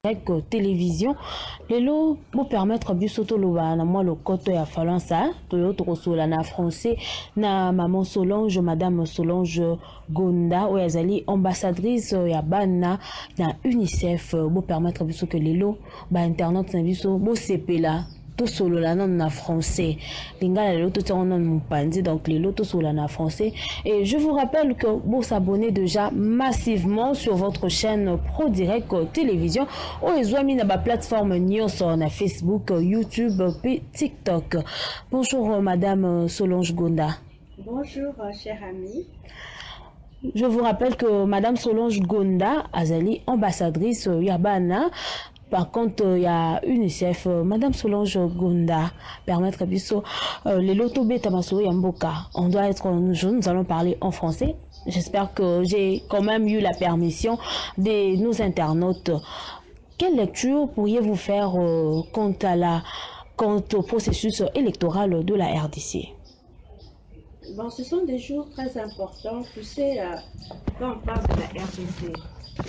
Avec télévision lelo pour permettre bisoto loba na moi le koto ya falansa toyoto kosola na français na maman Solange madame Solange Gonda oyazali ambassadrice ya bana na UNICEF pour permettre biso que lelo ba internet na biso bo sepela tout solo la non na français lingala lelo tout on non pandi donc lelo tout solo na français et je vous rappelle que vous s'abonnez déjà massivement sur votre chaîne Pro Direct Télévision ou ezwami na ba plateforme nyonso na Facebook, YouTube et TikTok. Bonjour madame Solange Gonda. Bonjour cher ami. Je vous rappelle que madame Solange Gonda azali ambassadrice Yabana. Par contre, il y a UNICEF, Madame Solange Gonda, permettre biso les loto beta maso yamboka. On doit être nous allons parler en français. J'espère que j'ai quand même eu la permission de nos internautes. Quelle lecture pourriez-vous faire quant au processus électoral de la RDC? Bon, ce sont des jours très importants. Tu sais, quand on parle de la RDC, quand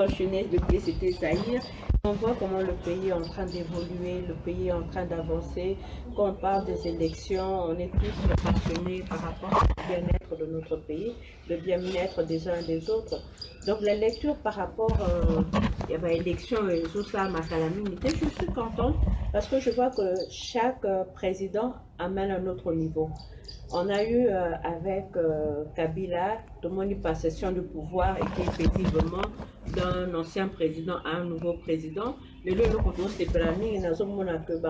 je suis née, le pays c'était Zaïre. On voit comment le pays est en train d'évoluer, le pays est en train d'avancer. Quand on parle des élections, on est tous passionnés par rapport au bien-être de notre pays, le bien-être des uns et des autres. Donc la lecture par rapport à l'élection et tout ça, je suis contente parce que je vois que chaque président amène un autre niveau. On a eu avec Kabila, tout le monde y passation de pouvoir et qui effectivement d'un ancien président à un nouveau président. Mais le côté c'est planning, nous avons que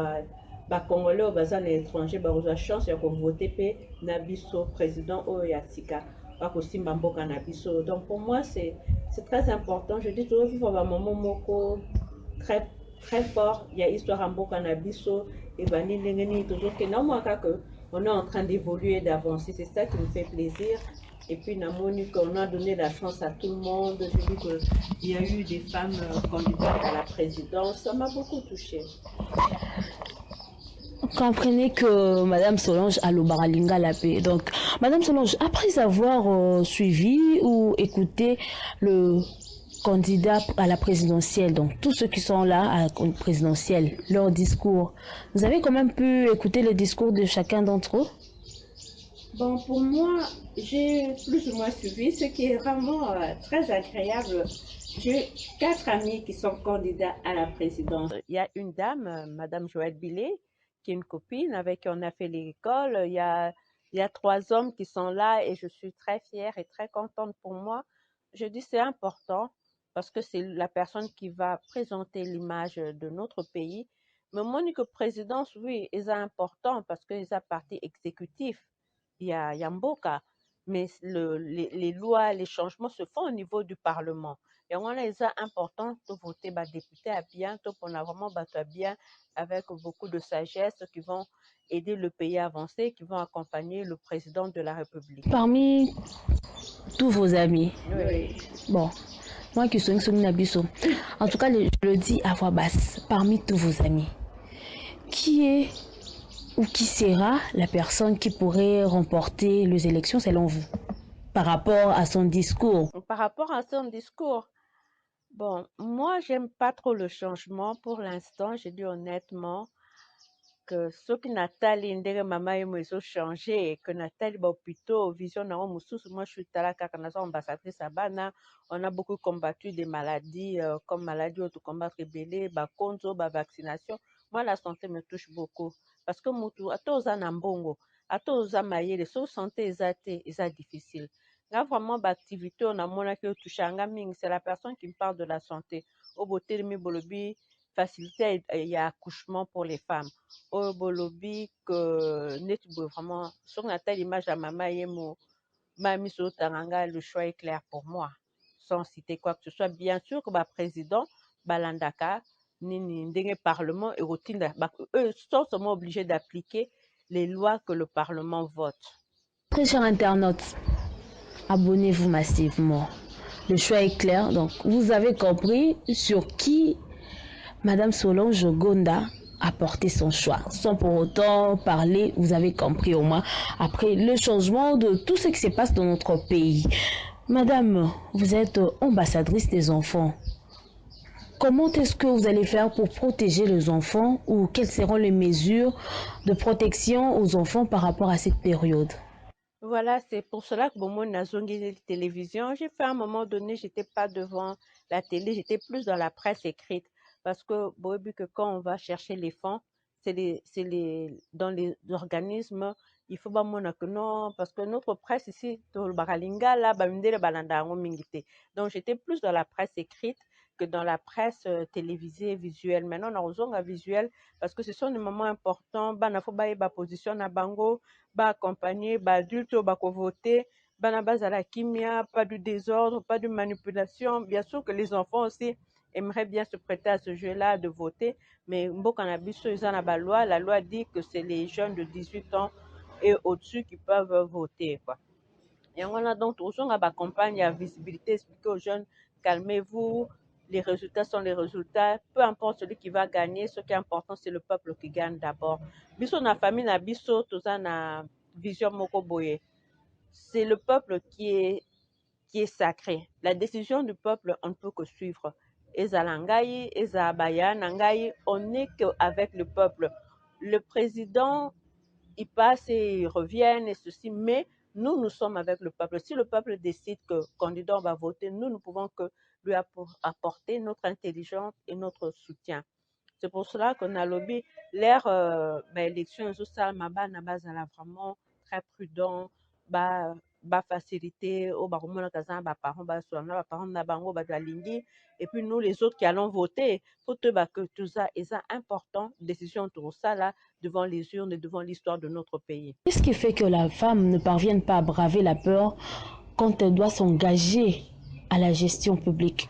Congolais ou les étrangers ont la chance de voter pour Nabiso président ou Yatika. Donc pour moi c'est très important. Je dis toujours qu'il faut avoir un moment très très fort. Il y a histoire en Boka Nabiso et Banini toujours que non moi que on est en train d'évoluer, d'avancer. C'est ça qui me fait plaisir. Et puis, on a donné la chance à tout le monde. J'ai vu qu'il y a eu des femmes candidates à la présidence. Ça m'a beaucoup touchée. Comprenez que Madame Solange a le baralinga la paix. Donc, Madame Solange, après avoir suivi ou écouté le candidat à la présidentielle, donc tous ceux qui sont là à la présidentielle, leur discours, vous avez quand même pu écouter le discours de chacun d'entre eux? Bon, pour moi, j'ai plus ou moins suivi, ce qui est vraiment très agréable. J'ai 4 amis qui sont candidats à la présidence. Il y a une dame, Madame Joëlle Billet, qui est une copine avec qui on a fait l'école. Il y a 3 hommes qui sont là et je suis très fière et très contente pour moi. Je dis c'est important parce que c'est la personne qui va présenter l'image de notre pays. Mais moi, que présidence, oui, c'est important parce que c'est un parti exécutif. Il y a Mboka, mais les lois, les changements se font au niveau du Parlement. Et on a c'est important de voter député à bien, on a vraiment battu à bien avec beaucoup de sagesse qui vont aider le pays à avancer, qui vont accompagner le président de la République. Parmi tous vos amis, oui. Bon, moi qui suis Nabiso, en tout cas, je le dis à voix basse, parmi tous vos amis, qui est ou qui sera la personne qui pourrait remporter les élections selon vous, par rapport à son discours? Par rapport à son discours, bon, moi, j'aime pas trop le changement pour l'instant, je dis honnêtement que ce qui Nathalie ndenge mama yemo ils ont changé et que Nathalie ba plutôt vision na mususu. Moi je suis talaka kana ambassadrice à Bana, on a beaucoup combattu des maladies comme maladie auto combattre belé ba konzo ba vaccination. Moi la santé me touche beaucoup parce que mutu atoza na mbongo atoza mayele so santé ezate eza difficile. Là vraiment ba activité on a mona que touchanga ming, c'est la personne qui me parle de la santé au beauté mi bolobi facilité il y a accouchement pour les femmes. Au bolobi que net vraiment sur la telle image à maman yemo mami so tanganga, le choix est clair pour moi sans citer quoi que ce soit. Bien sûr que ba président balandaka nini ndenge parlement et routine eux sont seulement obligés d'appliquer les lois que le parlement vote. Très chers internautes, abonnez-vous massivement. Le choix est clair, donc vous avez compris sur qui Madame Solange Gonda a porté son choix. Sans pour autant parler, vous avez compris au moins, après le changement de tout ce qui se passe dans notre pays. Madame, vous êtes ambassadrice des enfants. Comment est-ce que vous allez faire pour protéger les enfants ou quelles seront les mesures de protection aux enfants par rapport à cette période? Voilà, c'est pour cela que bon, moi, nazongi la télévision, j'ai fait à un moment donné, j'étais pas devant la télé, j'étais plus dans la presse écrite. Parce que, bon, vu que quand on va chercher les fonds, dans les organismes, il faut pas mon que non, parce que notre presse ici, tout le baralinga, là, bamindele balanda yango mingi te. Donc, j'étais plus dans la presse écrite que dans la presse télévisée visuelle. Maintenant, on a besoin de visuel parce que ce sont des moments importants. Bana faut ba position na bango, accompagner adulte voter, bana bazala kimia, pas de désordre, pas de manipulation. Bien sûr que les enfants aussi aimeraient bien se prêter à ce jeu-là de voter, mais mboka na biso eza na ba loi, la loi dit que c'est les jeunes de 18 ans et au-dessus qui peuvent voter, quoi. Et on a donc toujours à campagne à visibilité, expliquer aux jeunes, calmez-vous, les résultats sont les résultats, peu importe celui qui va gagner, ce qui est important, c'est le peuple qui gagne d'abord. Biso na famille na biso, tout ça na vision moko boye. C'est le peuple qui est sacré. La décision du peuple, on ne peut que suivre. Ezalangai, Ezabaya, Nangai, on n'est qu'avec le peuple. Le président ils passent et ils reviennent et ceci, mais nous, nous sommes avec le peuple. Si le peuple décide que le candidat va voter, nous ne pouvons que lui apporter notre intelligence et notre soutien. C'est pour cela qu'on a lobby l'ère élection tout ça, ma base vraiment très prudent, facilité au baromona kazan parents parents na bango balingi et puis nous les autres qui allons voter faut que tout ça est ça important décision tout ça là devant les urnes et devant l'histoire de notre pays. Qu'est-ce qui fait que la femme ne parvienne pas à braver la peur quand elle doit s'engager à la gestion publique?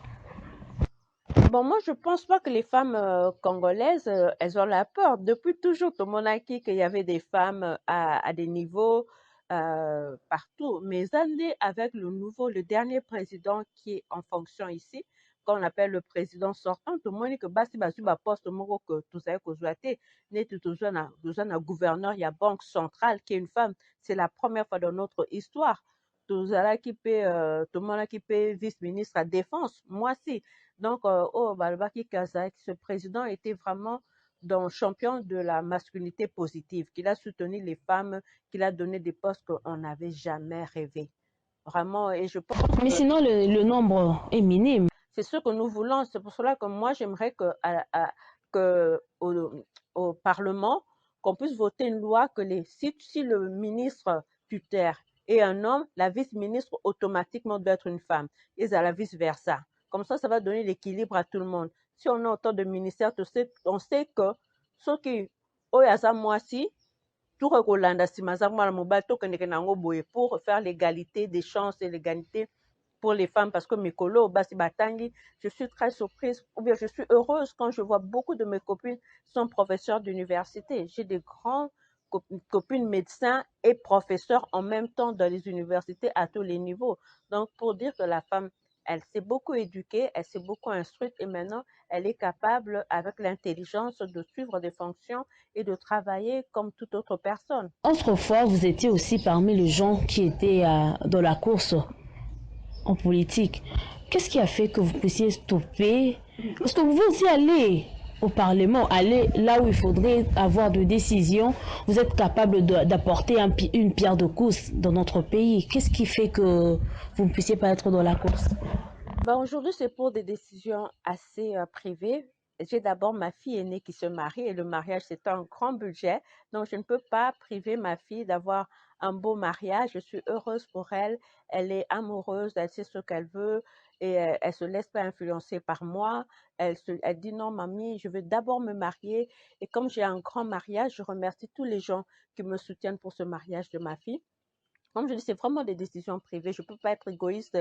Bon, moi, je pense pas que les femmes congolaises, elles ont la peur. Depuis toujours, tout le monde a dit qu'il y avait des femmes à des niveaux partout. Mais Zandé, avec le dernier président qui est en fonction ici, qu'on appelle le président sortant, tout le monde dit que basi basu ba poste moko que tout ça que zoate, net tout un gouverneur, il y a banque centrale qui est une femme. C'est la première fois dans notre histoire. Tout le monde qui peut vice-ministre à défense. Moi, si. Donc, Balbaki Kazak, ce président était vraiment dans champion de la masculinité positive, qu'il a soutenu les femmes, qu'il a donné des postes qu'on n'avait jamais rêvé. Vraiment, et je pense Mais que sinon, le nombre est minime. c'est ce que nous voulons. C'est pour cela que moi, j'aimerais que au Parlement, qu'on puisse voter une loi que si le ministre tuteur est un homme, la vice-ministre automatiquement doit être une femme. Et à la vice-versa. Comme ça va donner l'équilibre à tout le monde. Si on a autant de ministères, on sait que ceux qui, moi si, tout rekolanda nsima za mwana mobali tokendeke nango boye pour faire l'égalité des chances et l'égalité pour les femmes parce que mes colos, Basi Batangi, je suis très surprise ou bien je suis heureuse quand je vois beaucoup de mes copines sont professeurs d'université. J'ai des grands copines médecins et professeurs en même temps dans les universités à tous les niveaux. Donc pour dire que la femme, elle s'est beaucoup éduquée, elle s'est beaucoup instruite et maintenant elle est capable avec l'intelligence de suivre des fonctions et de travailler comme toute autre personne. Autrefois, vous étiez aussi parmi les gens qui étaient dans la course en politique. Qu'est-ce qui a fait que vous puissiez stopper? Parce que vous aussi aller au Parlement, aller là où il faudrait avoir de décisions, vous êtes capable d'apporter une pierre de coups dans notre pays. Qu'est-ce qui fait que vous ne puissiez pas être dans la course? Ben aujourd'hui, c'est pour des décisions assez privées. J'ai d'abord ma fille aînée qui se marie et le mariage, c'est un grand budget. Donc, je ne peux pas priver ma fille d'avoir un beau mariage. Je suis heureuse pour elle. Elle est amoureuse, elle sait ce qu'elle veut et elle se laisse pas influencer par moi. Elle dit non, mamie, je veux d'abord me marier. Et comme j'ai un grand mariage, je remercie tous les gens qui me soutiennent pour ce mariage de ma fille. Comme je dis, c'est vraiment des décisions privées. Je ne peux pas être égoïste.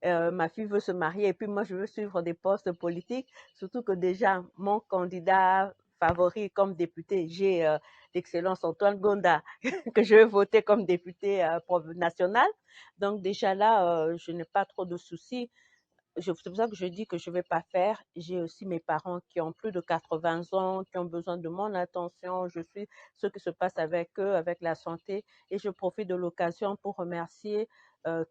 Ma fille veut se marier et puis moi, je veux suivre des postes politiques. Surtout que déjà, mon candidat favori comme député, j'ai l'excellence Antoine Gonda, que je veux voter comme député national. Donc déjà là, je n'ai pas trop de soucis. C'est pour ça que je dis que je ne vais pas faire. J'ai aussi mes parents qui ont plus de 80 ans, qui ont besoin de mon attention. Je suis ce qui se passe avec eux, avec la santé. Et je profite de l'occasion pour remercier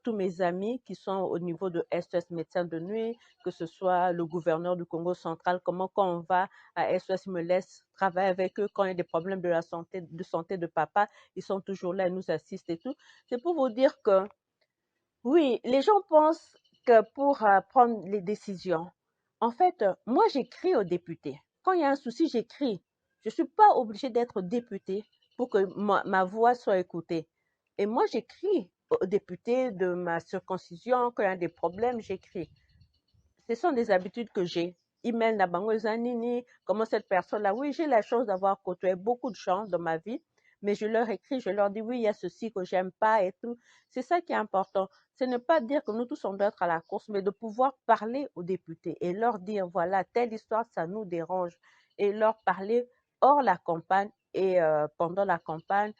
tous mes amis qui sont au niveau de SOS Médecins de Nuit, que ce soit le gouverneur du Congo central, comment quand on va à SOS, me laisse travailler avec eux quand il y a des problèmes de santé de papa, ils sont toujours là, ils nous assistent et tout. C'est pour vous dire que oui, les gens pensent que pour prendre les décisions, en fait, moi j'écris aux députés. Quand il y a un souci, j'écris. Je ne suis pas obligée d'être députée pour que ma voix soit écoutée. Et moi j'écris aux députés de ma circoncision, quand il y a des problèmes, j'écris. Ce sont des habitudes que j'ai. Email na bango eza nini, comment cette personne-là. Oui, j'ai la chance d'avoir côtoyé beaucoup de gens dans ma vie, mais je leur écris, je leur dis oui, il y a ceci que j'aime pas et tout. C'est ça qui est important. C'est ne pas dire que nous tous on doit être à la course, mais de pouvoir parler aux députés et leur dire voilà, telle histoire, ça nous dérange. Et leur parler hors la campagne et pendant la campagne,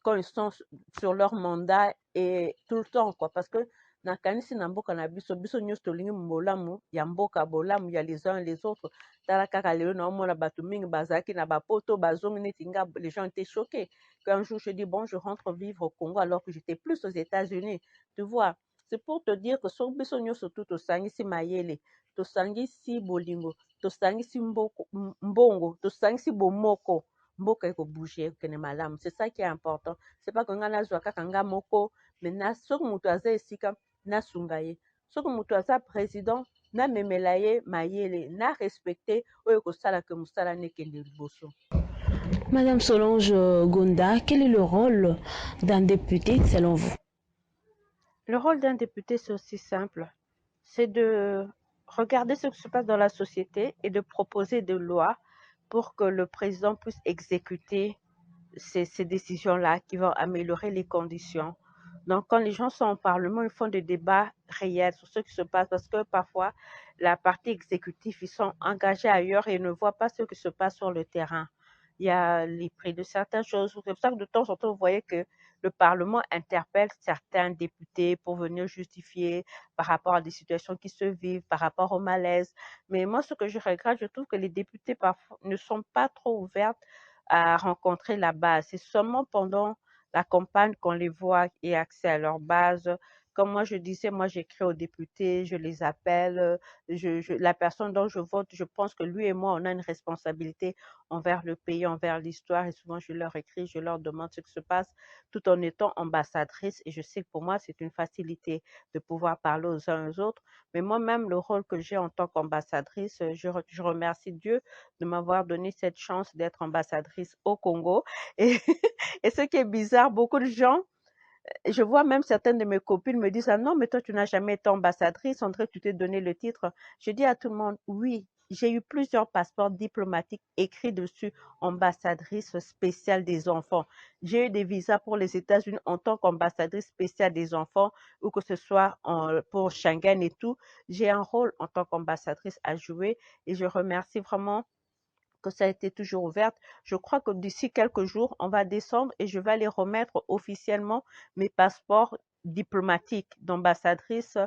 quand ils sont sur leur mandat et tout le temps, quoi. Parce que nakanisi na mboka na biso biso nyonso tolingi bolamu ya mboka, bolamu ya les uns et les autres. Tala kaka lelo naomona bato mingi bazalaki na bapoto bazongi neti nga, les gens étaient choqués qu'un jour je dis bon, je rentre vivre au Congo alors que j'étais plus aux États-Unis, tu vois. C'est pour te dire que so biso nyonso tu tosangisi mayele, tosangisi bolingo, tosangisi mbongo, tosangisi bomoko, mboka ekobouge ekende malamu. C'est ça qui est important. C'est pas que nga nazwa kaka nga moko, maintenant soki moto aza esika nasunga ye, soki moto aza président namemela ye mayele, na respecte oyo kosalaka mosala nekende liboso. Madame Solange Gonda, quel est le rôle d'un député selon vous? Le rôle d'un député, c'est aussi simple. C'est de regarder ce qui se passe dans la société et de proposer des lois pour que le président puisse exécuter ces décisions-là qui vont améliorer les conditions. Donc, quand les gens sont au Parlement, ils font des débats réels sur ce qui se passe parce que parfois, la partie exécutive, ils sont engagés ailleurs et ne voient pas ce qui se passe sur le terrain. Il y a les prix de certaines choses. C'est pour ça que de temps en temps, vous voyez que le Parlement interpelle certains députés pour venir justifier par rapport à des situations qui se vivent, par rapport au malaise. Mais moi, ce que je regrette, je trouve que les députés parfois ne sont pas trop ouverts à rencontrer la base. C'est seulement pendant la campagne qu'on les voit et accès à leur base. Comme moi je disais, moi j'écris aux députés, je les appelle, la personne dont je vote, je pense que lui et moi, on a une responsabilité envers le pays, envers l'histoire, et souvent je leur écris, je leur demande ce qui se passe, tout en étant ambassadrice, et je sais que pour moi, c'est une facilité de pouvoir parler aux uns aux autres, mais moi-même, le rôle que j'ai en tant qu'ambassadrice, je remercie Dieu de m'avoir donné cette chance d'être ambassadrice au Congo, et, et ce qui est bizarre, beaucoup de gens, je vois même certaines de mes copines me disent, ah non, mais toi, tu n'as jamais été ambassadrice, on dirait que tu t'es donné le titre. Je dis à tout le monde, oui, j'ai eu plusieurs passeports diplomatiques écrits dessus, ambassadrice spéciale des enfants. J'ai eu des visas pour les États-Unis en tant qu'ambassadrice spéciale des enfants, ou que ce soit pour Schengen et tout. J'ai un rôle en tant qu'ambassadrice à jouer et je remercie vraiment que ça a été toujours ouverte. Je crois que d'ici quelques jours, on va descendre et je vais aller remettre officiellement mes passeports diplomatiques d'ambassadrice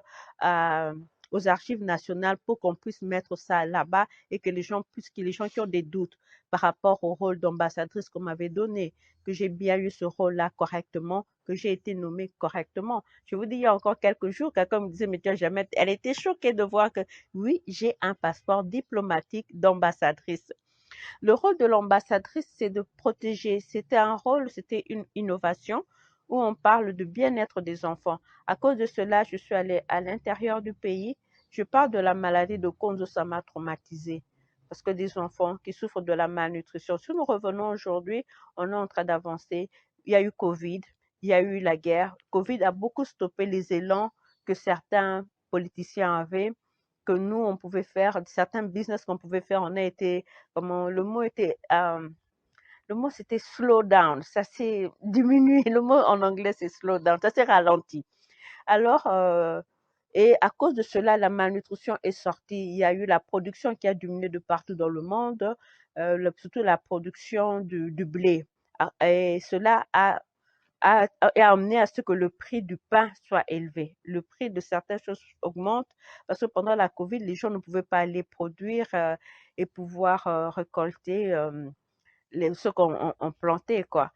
aux archives nationales pour qu'on puisse mettre ça là-bas et que les gens puissent, que les gens qui ont des doutes par rapport au rôle d'ambassadrice qu'on m'avait donné, que j'ai bien eu ce rôle-là correctement, que j'ai été nommée correctement. Je vous dis, il y a encore quelques jours, quelqu'un me disait, mais tu as jamais, elle était choquée de voir que oui, j'ai un passeport diplomatique d'ambassadrice. Le rôle de l'ambassadrice, c'est de protéger. C'était un rôle, c'était une innovation où on parle de bien-être des enfants. À cause de cela, je suis allée à l'intérieur du pays. Je parle de la maladie de Konzo, ça m'a traumatisée. Parce que des enfants qui souffrent de la malnutrition. Si nous revenons aujourd'hui, on est en train d'avancer. Il y a eu Covid, il y a eu la guerre. Covid a beaucoup stoppé les élans que certains politiciens avaient, que nous, on pouvait faire, certains business qu'on pouvait faire. On a été, comment, le mot c'était slow down, ça s'est diminué, le mot en anglais c'est slow down, ça s'est ralenti. Alors, et à cause de cela, la malnutrition est sortie. Il y a eu la production qui a diminué de partout dans le monde, surtout la production du blé. Et cela a amené à ce que le prix du pain soit élevé. Le prix de certaines choses augmente parce que pendant la Covid, les gens ne pouvaient pas aller produire et pouvoir récolter ce qu'on plantait, quoi.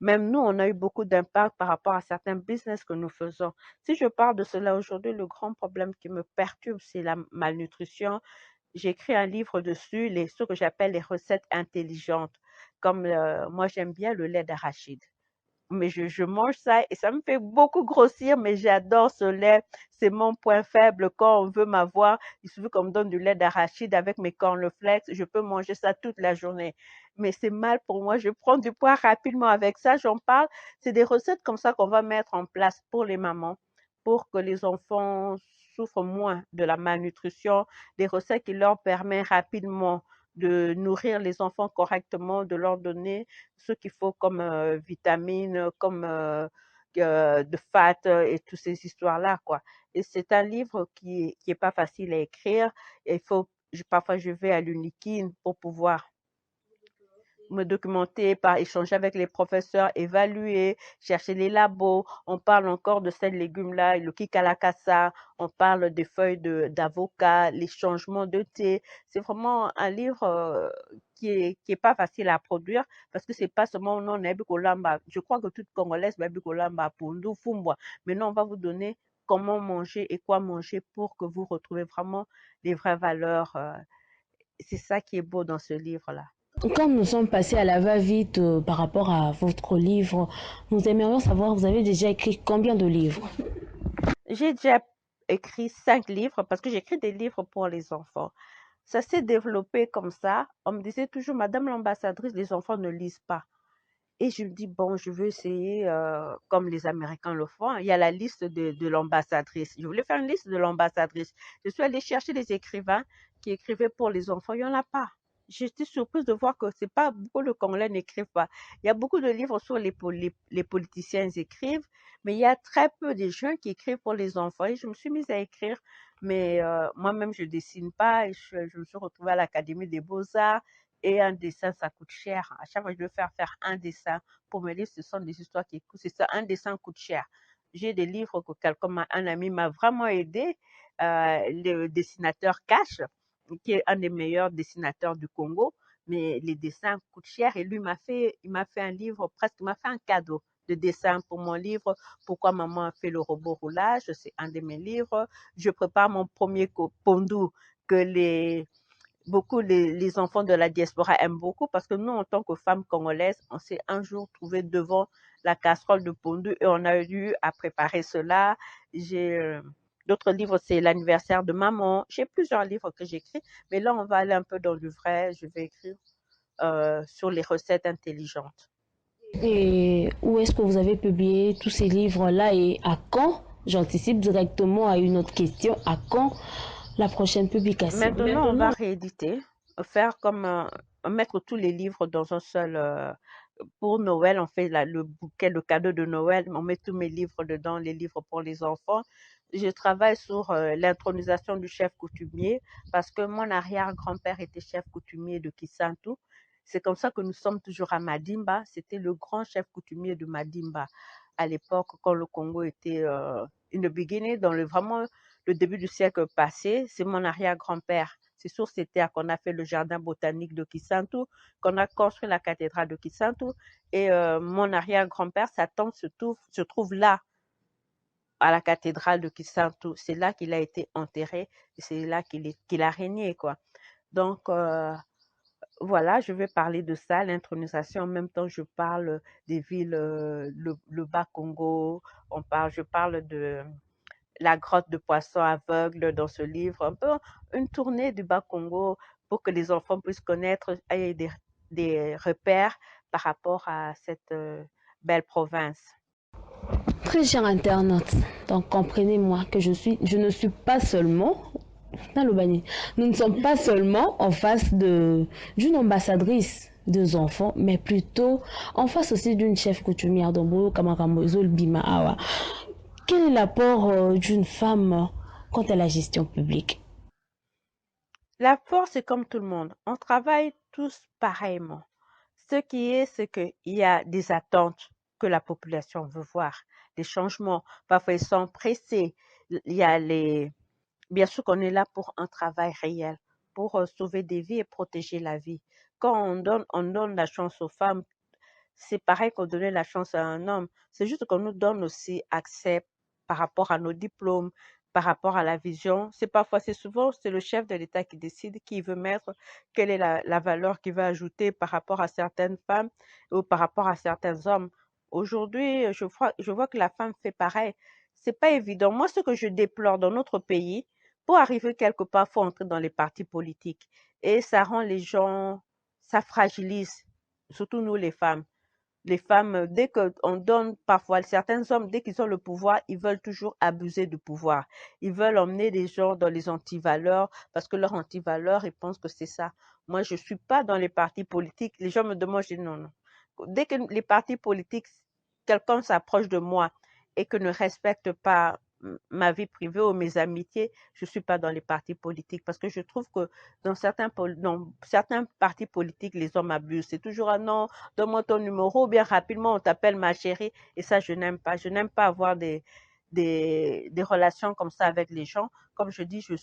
Même nous, on a eu beaucoup d'impact par rapport à certains business que nous faisons. Si je parle de cela aujourd'hui, le grand problème qui me perturbe, c'est la malnutrition. J'ai écrit un livre dessus, ce que j'appelle les recettes intelligentes. Comme moi, j'aime bien le lait d'arachide, mais je mange ça et ça me fait beaucoup grossir, mais j'adore ce lait. C'est mon point faible. Quand on veut m'avoir, il suffit qu'on me donne du lait d'arachide avec mes cornflakes. Je peux manger ça toute la journée. Mais c'est mal pour moi. Je prends du poids rapidement avec ça. J'en parle. C'est des recettes comme ça qu'on va mettre en place pour les mamans, pour que les enfants souffrent moins de la malnutrition. Des recettes qui leur permettent rapidement de nourrir les enfants correctement, de leur donner ce qu'il faut comme vitamines, comme de fat et toutes ces histoires-là, quoi. Et c'est un livre qui est pas facile à écrire. Et parfois je vais à l'Unikin pour pouvoir me documenter, par échanger avec les professeurs, évaluer, chercher les labos. On parle encore de ces légumes-là, le kikalakasa, on parle des feuilles d'avocat, les changements de thé. C'est vraiment un livre qui est pas facile à produire parce que c'est pas seulement non Kolamba. Je crois que toute Congolaise Kolamba Pundu Fumbwa. Maintenant, on va vous donner comment manger et quoi manger pour que vous retrouvez vraiment les vraies valeurs. C'est ça qui est beau dans ce livre-là. Comme nous sommes passés à la va-vite par rapport à votre livre, nous aimerions savoir, vous avez déjà écrit combien de livres? J'ai déjà écrit 5 livres parce que j'écris des livres pour les enfants. Ça s'est développé comme ça. On me disait toujours, Madame l'ambassadrice, les enfants ne lisent pas. Et je me dis, bon, je veux essayer comme les Américains le font. Il y a la liste de l'ambassadrice. Je voulais faire une liste de l'ambassadrice. Je suis allée chercher des écrivains qui écrivaient pour les enfants. Il n'y en a pas. J'étais surprise de voir que c'est pas beaucoup de Congolais n'écrivent pas. Il y a beaucoup de livres sur les politiciens écrivent, mais il y a très peu de gens qui écrivent pour les enfants. Et je me suis mise à écrire, mais moi-même je dessine pas. Et je me suis retrouvée à l'Académie des Beaux-Arts. Et un dessin, ça coûte cher. À chaque fois que je veux faire un dessin pour mes livres, ce sont des histoires qui coûtent. C'est ça, un dessin coûte cher. J'ai des livres que un ami m'a vraiment aidé, le dessinateur Cash, qui est un des meilleurs dessinateurs du Congo, mais les dessins coûtent cher et lui il m'a fait un livre, presque, il m'a fait un cadeau de dessin pour mon livre, Pourquoi maman a fait le robot roulage, c'est un de mes livres. Je prépare mon premier pondu que beaucoup les enfants de la diaspora aiment beaucoup parce que nous, en tant que femmes congolaises, on s'est un jour trouvé devant la casserole de pondu et on a eu à préparer cela. J'ai d'autres livres, c'est l'anniversaire de maman. J'ai plusieurs livres que j'écris, mais là, on va aller un peu dans le vrai. Je vais écrire sur les recettes intelligentes. Et où est-ce que vous avez publié tous ces livres-là et à quand? J'anticipe directement à une autre question. À quand la prochaine publication? Maintenant, on va rééditer, faire comme mettre tous les livres dans un seul. Pour Noël, on fait le bouquet, le cadeau de Noël. On met tous mes livres dedans, les livres pour les enfants. Je travaille sur l'intronisation du chef coutumier parce que mon arrière-grand-père était chef coutumier de Kisantu. C'est comme ça que nous sommes toujours à Madimba. C'était le grand chef coutumier de Madimba à l'époque quand le Congo était in the beginning, vraiment le début du siècle passé. C'est mon arrière-grand-père. C'est sur ces terres qu'on a fait le jardin botanique de Kisantu, qu'on a construit la cathédrale de Kisantu. Et mon arrière-grand-père, sa tante se trouve là, à la cathédrale de Kisantu. C'est là qu'il a été enterré et c'est là qu'il a régné, quoi. Donc, voilà, je vais parler de ça, l'intronisation. En même temps, je parle des villes, le Bas-Congo. Je parle de la grotte de poissons aveugles dans ce livre. Un peu une tournée du Bas-Congo pour que les enfants puissent connaître des repères par rapport à cette belle province. Très cher internaute, donc comprenez-moi que je ne suis pas seulement nous ne sommes pas seulement en face d'une ambassadrice des enfants, mais plutôt en face aussi d'une chef coutumière d'Ombo, Kamakamozo Bima Awa. Quel est l'apport d'une femme quant à la gestion publique? La force est comme tout le monde. On travaille tous pareillement. Ce qui est, c'est qu'il y a des attentes que la population veut voir, des changements. Parfois, ils sont pressés. Il y a Bien sûr qu'on est là pour un travail réel, pour sauver des vies et protéger la vie. Quand on donne la chance aux femmes, c'est pareil qu'on donnait la chance à un homme. C'est juste qu'on nous donne aussi accès par rapport à nos diplômes, par rapport à la vision. C'est souvent, c'est le chef de l'État qui décide qui veut mettre, quelle est la valeur qu'il veut ajouter par rapport à certaines femmes ou par rapport à certains hommes. Aujourd'hui, je vois que la femme fait pareil. C'est pas évident. Moi, ce que je déplore dans notre pays, pour arriver quelque part, faut entrer dans les partis politiques. Et ça rend les gens, ça fragilise, surtout nous les femmes. Les femmes, dès qu'on donne parfois, certains hommes, dès qu'ils ont le pouvoir, ils veulent toujours abuser du pouvoir. Ils veulent emmener les gens dans les antivaleurs parce que leurs antivaleurs, ils pensent que c'est ça. Moi, je suis pas dans les partis politiques. Les gens me demandent, je dis non, non. Dès que les partis politiques, quelqu'un s'approche de moi et que ne respecte pas ma vie privée ou mes amitiés, je suis pas dans les partis politiques parce que je trouve que dans certains partis politiques, les hommes abusent. C'est toujours un non, donne-moi ton numéro, ou bien rapidement on t'appelle ma chérie. Et ça, je n'aime pas. Je n'aime pas avoir des relations comme ça avec les gens. Comme je dis, je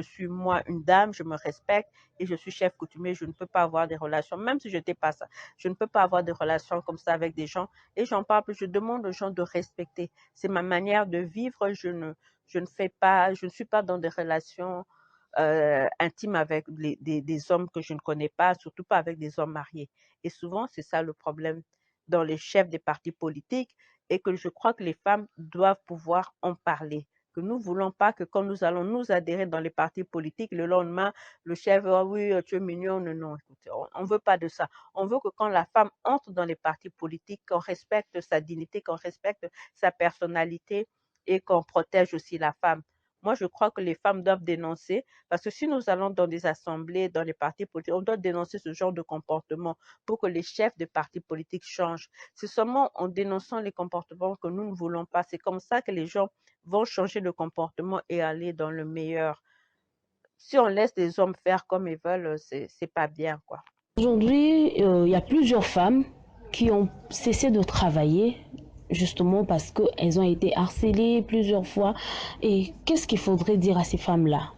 suis moi une dame, je me respecte et je suis chef coutumier. Je ne peux pas avoir des relations, même si je n'étais pas ça. Je ne peux pas avoir des relations comme ça avec des gens. Et j'en parle, je demande aux gens de respecter. C'est ma manière de vivre. Je ne fais pas, je ne suis pas dans des relations intimes avec des hommes que je ne connais pas, surtout pas avec des hommes mariés. Et souvent, c'est ça le problème dans les chefs des partis politiques et que je crois que les femmes doivent pouvoir en parler. Que nous ne voulons pas que quand nous allons nous adhérer dans les partis politiques, le lendemain, le chef, oh oui, tu es mignon, non, non, écoutez, on ne veut pas de ça. On veut que quand la femme entre dans les partis politiques, qu'on respecte sa dignité, qu'on respecte sa personnalité et qu'on protège aussi la femme. Moi, je crois que les femmes doivent dénoncer, parce que si nous allons dans des assemblées, dans les partis politiques, on doit dénoncer ce genre de comportement pour que les chefs de partis politiques changent. C'est seulement en dénonçant les comportements que nous ne voulons pas. C'est comme ça que les gens vont changer de comportement et aller dans le meilleur. Si on laisse les hommes faire comme ils veulent, c'est pas bien, quoi. Aujourd'hui, il y a plusieurs femmes qui ont cessé de travailler justement parce qu'elles ont été harcelées plusieurs fois. Et qu'est-ce qu'il faudrait dire à ces femmes-là?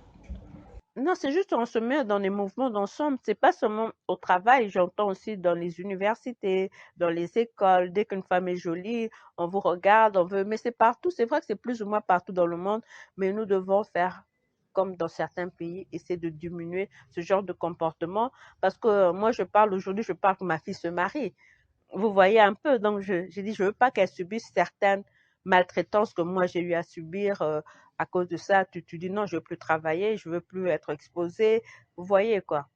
Non, c'est juste on se met dans les mouvements d'ensemble. C'est pas seulement au travail, j'entends aussi dans les universités, dans les écoles. Dès qu'une femme est jolie, on vous regarde, on veut. Mais c'est partout. C'est vrai que c'est plus ou moins partout dans le monde, mais nous devons faire comme dans certains pays, essayer de diminuer ce genre de comportement. Parce que moi, je parle aujourd'hui, je parle que ma fille se marie. Vous voyez un peu, donc j'ai dit, je veux pas qu'elle subisse certaines maltraitances que moi j'ai eu à subir à cause de ça. Tu dis non, je veux plus travailler, je veux plus être exposée. Vous voyez quoi.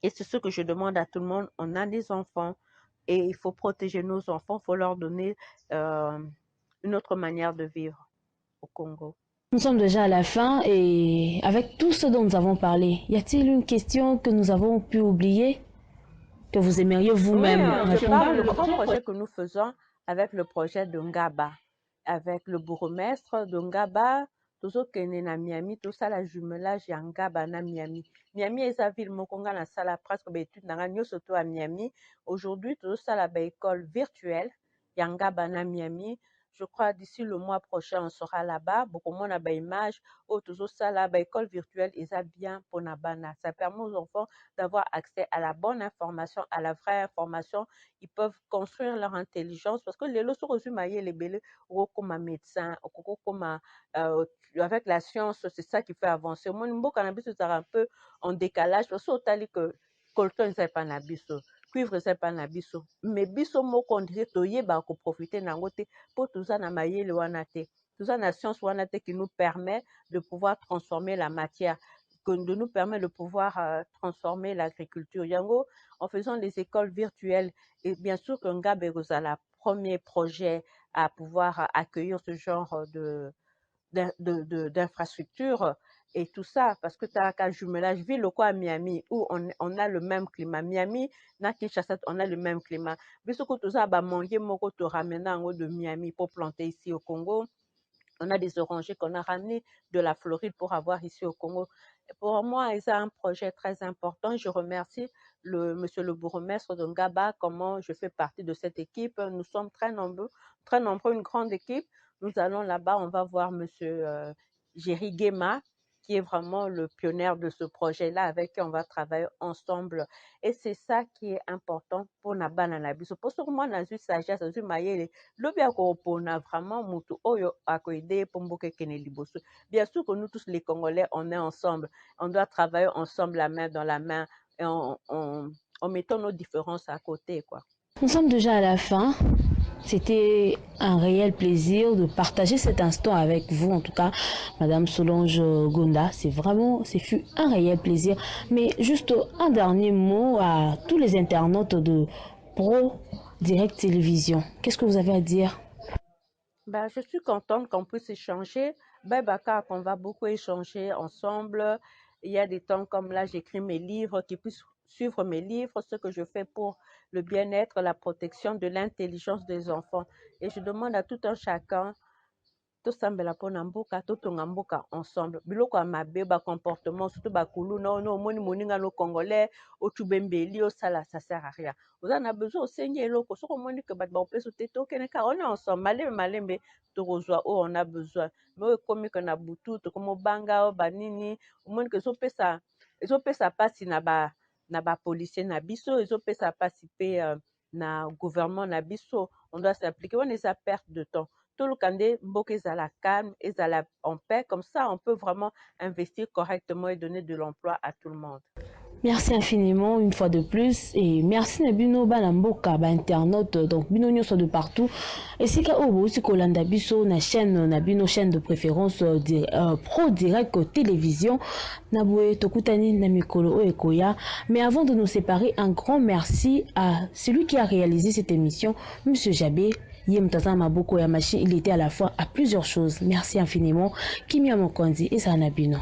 Et c'est ce que je demande à tout le monde. On a des enfants et il faut protéger nos enfants, il faut leur donner euh, une autre manière de vivre au Congo. Nous sommes déjà à la fin et avec tout ce dont nous avons parlé, y a-t-il une question que nous avons pu oublier, que vous aimeriez Oui, vous-même je parle répondre? le grand projet que nous faisons avec le projet de Ngaba, avec le bourgmestre de Ngaba, tozokende na Miami, tosala jumelage ya Ngaba na Miami. Miami eza ville moko nga nasala presque baétude na nga nyonso to à Miami. Aujourd'hui, tozosala baécole virtuelle ya Ngaba na Miami. Je crois d'ici le mois prochain, on sera là-bas. Bokomona ba image, oh tozosala baécole virtuelle eza bien pour na bana. Ça permet aux enfants d'avoir accès à la bonne information, à la vraie information. Ils peuvent construire leur intelligence parce que les leçons reçues les belles comme un médecin, avec la science, c'est ça qui fait avancer. Moi, le cannabis est un peu en décalage parce que autant que colton ne sait pas nabiso. Cuivre eza epai na biso mais biso moko ondire toyeba koprofite nango te mpo toza na mayele wana te toza na science wana te qui nous permet de pouvoir transformer la matière de nous permet de pouvoir transformer l'agriculture. Yango, en faisant les écoles virtuelles, et bien sûr que Ngabe le premier projet à pouvoir accueillir ce genre d'infrastructures et tout ça, parce que tu as un jumelage ville au à Miami, où on a le même climat. Miami, na Kinshasa, on a le même climat. Bisoko tout ça, bah, manger moko to ramener de Miami pour planter ici au Congo. On a des orangers qu'on a ramenés de la Floride pour avoir ici au Congo. Pour moi, c'est un projet très important. Je remercie monsieur le bourgmestre de Ngaba, comment je fais partie de cette équipe. Nous sommes très nombreux, une grande équipe. Nous allons là-bas, on va voir monsieur Jerry Guéma, qui est vraiment le pionnier de ce projet-là, avec qui on va travailler ensemble. Et c'est ça qui est important pour Nabana Nabiso. Pour ce que moi, dans une sagesse, dans une maïe, l'obia qu'on a vraiment mutu oyo à aider pour mboke kene liboso. Bien sûr que nous tous les Congolais, on est ensemble. On doit travailler ensemble, la main dans la main, et en mettant nos différences à côté, quoi. Nous sommes déjà à la fin. C'était un réel plaisir de partager cet instant avec vous, en tout cas, Madame Solange Gonda. Ce fut un réel plaisir. Mais juste un dernier mot à tous les internautes de Pro Direct Télévision. Qu'est-ce que vous avez à dire? Ben, je suis contente qu'on puisse échanger. Ben, Baka, qu'on va beaucoup échanger ensemble. Il y a des temps comme là, j'écris mes livres, qui puissent suivre mes livres, ce que je fais pour le bien-être, la protection de l'intelligence des enfants. Et je demande à tout un chacun, tosambela mpona mboka, totonga mboka ensemble. Biloko ya mabe, ba comportement, surtout ba kuluna, no moni moninga no congolais, otubembeli, osala, ça sert à rien. Vous en avez besoin, osenye eloko, soko moni que bat ba opeso tete, okene ka, on est ensemble, malembe, torozwa, oh, on a besoin. Mais komi que na butu, to komo banga, banini, omoni que ezopesa pasi na ba policier na biso, ezopesa pasi pe na gouvernement na biso, on doit s'appliquer, on est à perte de temps. Tout le Kandé, Mboke Zala calme, et Zala en paix. Comme ça, on peut vraiment investir correctement et donner de l'emploi à tout le monde. Merci infiniment une fois de plus et merci Nabino Banamboka ba internaute donc bino nyonso de partout et si ka obo aussi kolanda biso na chaîne Nabino chaîne de préférence Pro Direct Télévision Naboué Tokutani Namikolo Oekoya. Mais avant de nous séparer, un grand merci à celui qui a réalisé cette émission, Monsieur Jabé. Il était à la fois à plusieurs choses. Merci infiniment. Kimi Amokondi et Sanabino.